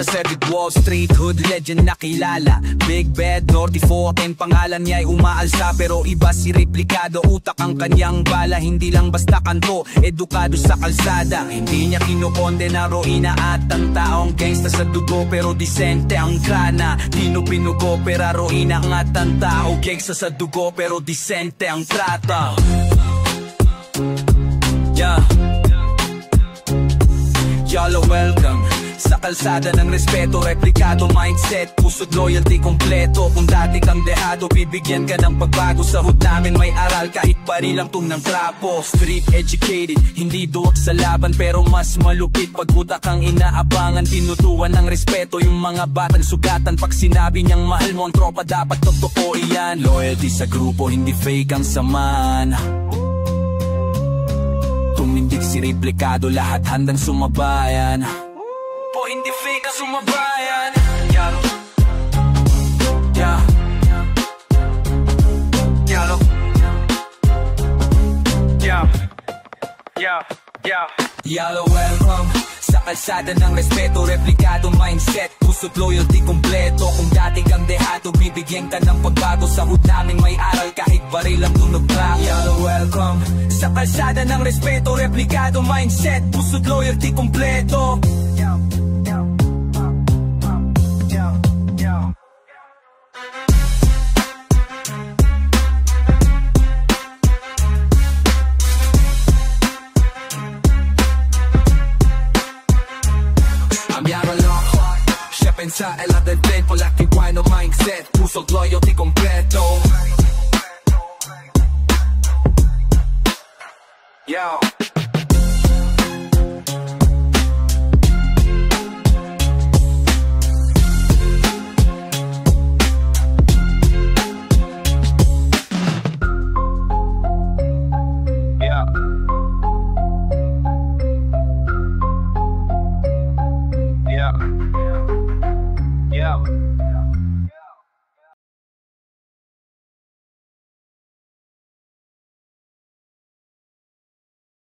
Sa Cedric Wall Street, hood legend na kilala. Big Bad, Norty 14, pangalan niya'y umaalsa. Pero iba si replikado, utak ang kanyang bala. Hindi lang basta kanto, edukado sa kalsada. Hindi niya kinukondena roina at ang taong gangsta sa dugo. Pero disente ang grana, dino pinugo. Pero roina at ang tao, gangsta sa dugo. Pero disente ang trata. Yeah. Y'all are welcome. Sa kalsada ng respeto, replikado mindset, puso't loyalty kompleto. Kung dati kang dehado, bibigyan ka ng pagbago. Sa hood namin may aral kahit barilang tung ng trapo. Street educated, hindi duwag sa laban pero mas malupit. Pag utak ang inaabangan, tinutuan ng respeto. Yung mga batang sugatan, pag sinabi niyang mahal mo ang tropa, dapat totoo iyan. Loyalty sa grupo, hindi fake ang saman. Tumindig si replikado, lahat handang sumabayan. Po hindi fake ang sumabayan. Yeah. Yeah. Yeah. Yeah. Yeah. Yeah. Yellow welcome. Sa kalsada ng respeto, replikado mindset, puso't loyalty kompleto. Kung dati kang dehado, bibigyan ka ng pagbago. Sa hood namin may aral kahit barilang tunog trap. Yellow welcome. Sa kalsada ng respeto, replikado mindset, puso't loyalty kompleto. Yeah.